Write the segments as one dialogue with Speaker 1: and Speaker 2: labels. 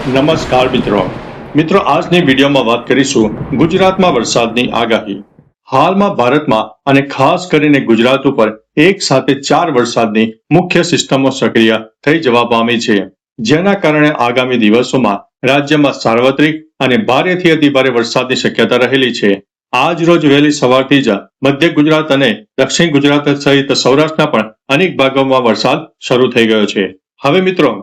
Speaker 1: નમસ્કાર મિત્રો આજની વિડીયોમાં વાત કરીશું ગુજરાતમાં વરસાદની આગાહી. હાલમાં ભારતમાં અને ખાસ કરીને ગુજરાત ઉપર એક સાથે 4 વરસાદની મુખ્ય સિસ્ટમો સક્રિય થઈ જવા પામી છે, જેના કારણે આગામી દિવસોમાં રાજ્યમાં સાર્વત્રિક અને ભારેથી અતિભારે વરસાદની શક્યતા રહેલી છે. આજ રોજ વહેલી સવારથી જ મધ્ય ગુજરાત અને દક્ષિણ ગુજરાત સહિત સૌરાષ્ટ્રના પણ અનેક ભાગોમાં વરસાદ શરૂ થઈ ગયો છે. હવે મિત્રો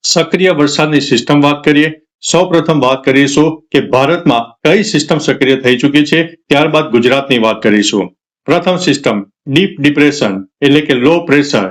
Speaker 1: સક્રિય વરસાદની સિસ્ટમ વાત કરીએ. સૌપ્રથમ વાત કરીશું કે ભારતમાં કઈ સિસ્ટમ સક્રિય થઈ ચૂકી છે, ત્યારબાદ ગુજરાતની વાત કરીશું. પ્રથમ સિસ્ટમ ડીપ ડિપ્રેશન એટલે કે લો પ્રેશર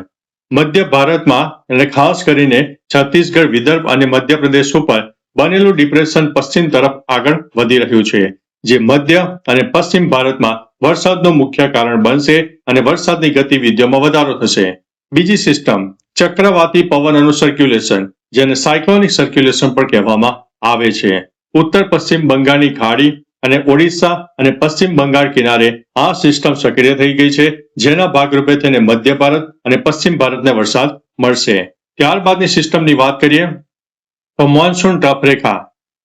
Speaker 1: મધ્ય ભારતમાં એટલે ખાસ કરીને છત્તીસગઢ, વિદર્ભ અને મધ્યપ્રદેશ ઉપર બનેલું ડિપ્રેશન પશ્ચિમ તરફ આગળ વધી રહ્યું છે, જે મધ્ય અને પશ્ચિમ ભારતમાં વરસાદનું મુખ્ય કારણ બનશે અને વરસાદની ગતિવિધિઓમાં વધારો થશે. બીજી સિસ્ટમ ચક્રવાતી પવનનું સર્ક્યુલેશન, જેને સાયક્લોનિક સર્ક્યુલેશન પણ કહેવામાં આવે છે. ઉત્તર પશ્ચિમ બંગાળની ખાડી અને ઓડિશા અને પશ્ચિમ બંગાળ કિનારે આ સિસ્ટમ સક્રિય થઈ ગઈ છે, જેના ભાગરૂપે તેને મધ્ય ભારત અને પશ્ચિમ ભારતને વરસાદ મળશે. ત્યારબાદની સિસ્ટમની વાત કરીએ તો મોન્સૂન ટ્રફ રેખા.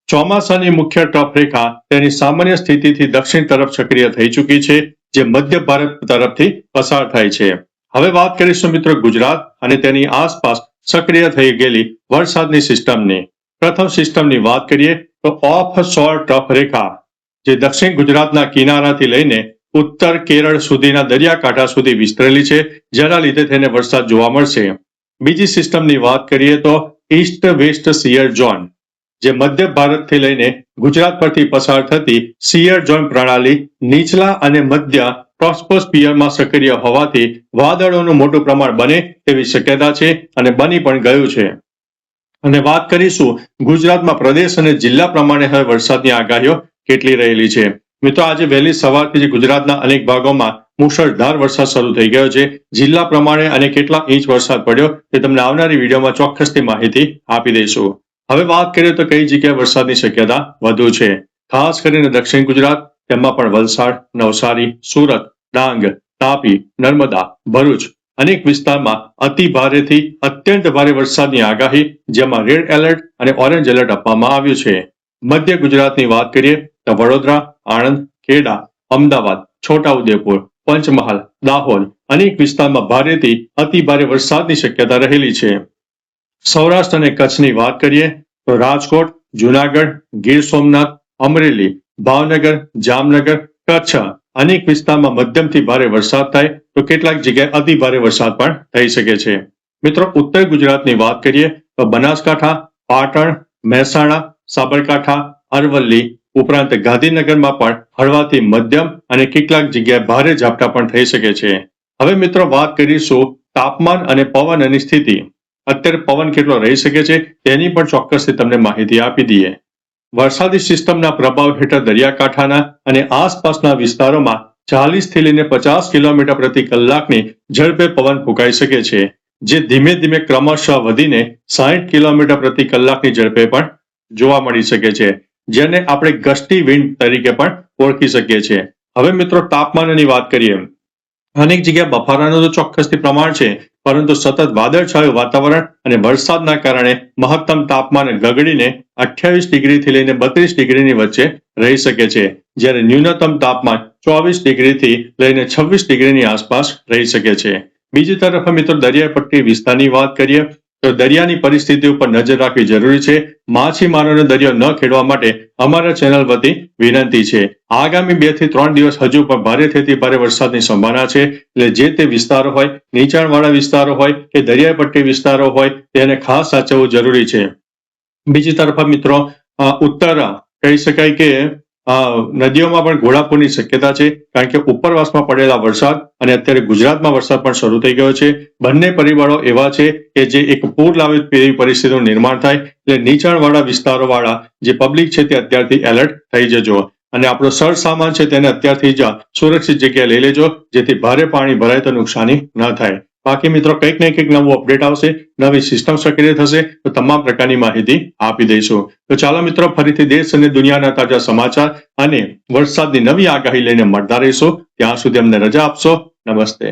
Speaker 1: ચોમાસાની મુખ્ય ટ્રફ રેખા તેની સામાન્ય સ્થિતિથી દક્ષિણ તરફ સક્રિય થઈ ચૂકી છે, જે મધ્ય ભારત તરફથી પસાર થાય છે. હવે વાત કરીશું મિત્રો ગુજરાત અને તેની આસપાસ સક્રિય થઈ ગયેલી વરસાદની સિસ્ટમની. પ્રથમ સિસ્ટમની વાત કરીએ તો ઓફ શોર ટ્રફ રેખા, જે દક્ષિણ ગુજરાતના કિનારાથી લઈને ઉત્તર કેરળ સુધીના દરિયાકાંઠા સુધી વિસ્તરેલી છે, જેના લીધે તેને વરસાદ જોવા મળશે. બીજી સિસ્ટમની વાત કરીએ તો ઈસ્ટ વેસ્ટ શિયર ઝોન, જે મધ્ય ભારતથી લઈને ગુજરાત પરથી પસાર થતી શિયર ઝોન પ્રણાલી નીચલા અને મધ્ય ટ્રોપોસ્ફિયરમાં સક્રિય હોવાથી વાદળોનું મોટું પ્રમાણ બને તેવી શક્યતા છે અને બની પણ ગયું છે. અને વાત કરીશું ગુજરાતમાં પ્રદેશ અને જિલ્લા પ્રમાણે હવે વરસાદની આગાહીઓ કેટલી રહેલી છે. મિત્રો આજે વહેલી સવારથી જ ગુજરાતના અનેક ભાગોમાં મુશળધાર વરસાદ શરૂ થઈ ગયો છે. જિલ્લા પ્રમાણે અને કેટલા ઇંચ વરસાદ પડ્યો તે તમને આવનારી વિડીયોમાં ચોક્કસથી માહિતી આપી દઈશું. હવે વાત કરીએ તો કઈ જગ્યાએ વરસાદની શક્યતા વધુ છે. ખાસ કરીને દક્ષિણ ગુજરાત, તેમાં પણ વલસાડ, નવસારી, સુરત, ડાંગ, તાપી, નર્મદા, ભરૂચ અનેક વિસ્તારમાં અતિ ભારેથી અત્યંત ભારે વરસાદની આગાહી, જેમાં રેડ એલર્ટ અને ઓરેન્જ એલર્ટ આપવામાં આવ્યું છે. મધ્ય ગુજરાતની વાત કરીએ તો વડોદરા, આણંદ, ખેડા, અમદાવાદ, છોટાઉદેપુર, પંચમહાલ, દાહોદ અનેક વિસ્તારમાં ભારેથી અતિ ભારે વરસાદની શક્યતા રહેલી છે. સૌરાષ્ટ્ર અને કચ્છની વાત કરીએ તો રાજકોટ, જુનાગઢ, ગીર સોમનાથ, અમરેલી, ભાવનગર, જામનગર, કચ્છ અનેક વિસ્તારમાં મધ્યમથી ભારે વરસાદ થાય તો કેટલાક જગ્યાએ અતિ ભારે વરસાદ પણ થઈ શકે છે. મિત્રો ઉત્તર ગુજરાતની વાત કરીએ તો બનાસકાંઠા, પાટણ, મહેસાણા, સાબરકાંઠા, અરવલ્લી ઉપરાંત ગાંધીનગરમાં પણ હળવાથી મધ્યમ અને કેટલાક જગ્યાએ ભારે ઝાપટા પણ થઈ શકે છે. હવે મિત્રો વાત કરીશું તાપમાન અને પવનની સ્થિતિ. અત્યારે પવન કેટલો રહી શકે છે તેની પણ ચોક્કસથી તમને માહિતી આપી દઈએ. વરસાદી સિસ્ટમના પ્રભાવ હેઠળ દરિયાકાંઠાના અને આસપાસના વિસ્તારોમાં 40 થી લઈને 50 કિલોમીટર પ્રતિ કલાકની ઝડપે પવન ફૂંકાઈ શકે છે, જે ધીમે ધીમે ક્રમશઃ વધીને 60 કિલોમીટર પ્રતિ કલાકની ઝડપે પણ જોવા મળી શકે છે, જેને આપણે ગસ્ટી વિન્ડ તરીકે પણ ઓળખી શકીએ છીએ. હવે મિત્રો તાપમાનની વાત કરીએ. અનેક જગ્યાએ બફારાનું તો ચોક્કસથી પ્રમાણ છે, પરંતુ સતત વાદળછાયું વાતાવરણ અને વરસાદના કારણે મહત્તમ તાપમાન ગગડીને 28 ડિગ્રીથી લઈને 32 ડિગ્રીની વચ્ચે રહી શકે છે, જ્યારે ન્યૂનતમ તાપમાન 24 ડિગ્રીથી લઈને 26 ડિગ્રીની આસપાસ રહી શકે છે. બીજી તરફ મિત્રો દરિયાઈ પટ્ટી વિસ્તારની વાત કરીએ તો દરિયાની પરિસ્થિતિ ઉપર નજર રાખવી જરૂરી છે. માછીમારોને દરિયો ન ખેડવા માટે અમારા ચેનલ વતી વિનંતી છે. આગામી 2 થી 3 દિવસ હજુ પણ ભારેથી ભારે વરસાદની સંભાવના છે, એટલે જે તે વિસ્તારો હોય, નીચાણવાળા વિસ્તારો હોય કે દરિયાઈ પટ્ટી વિસ્તારો હોય, તેને ખાસ સાચવવું જરૂરી છે. બીજી તરફ મિત્રો ઉત્તર કહી શકાય કે નદીઓમાં પણ ઘોડાપૂરની શક્યતા છે, કારણ કે ઉપરવાસમાં પડેલા વરસાદ અને અત્યારે ગુજરાતમાં વરસાદ પણ શરૂ થઈ ગયો છે. બંને પરિબળો એવા છે કે જે એક પૂર લાવે તેવી પરિસ્થિતિનું નિર્માણ થાય, એટલે નીચાણવાળા વિસ્તારોવાળા જે પબ્લિક છે તે અત્યારથી એલર્ટ થઈ જજો અને આપણો સર સામાન છે તેને અત્યારથી જ સુરક્ષિત જગ્યાએ લઈ લેજો, જેથી ભારે પાણી ભરાય તો નુકસાની ન થાય. બાકી મિત્રો કંઈક ને કંઈક નવું અપડેટ આવશે, નવી સિસ્ટમ સક્રિય થશે તો તમામ પ્રકારની માહિતી આપી દઈશું. તો ચાલો મિત્રો ફરીથી દેશ અને દુનિયાના તાજા સમાચાર અને વરસાદની નવી આગાહી લઈને મળતા રહીશું. ત્યાં સુધી અમને રજા આપશો. નમસ્તે.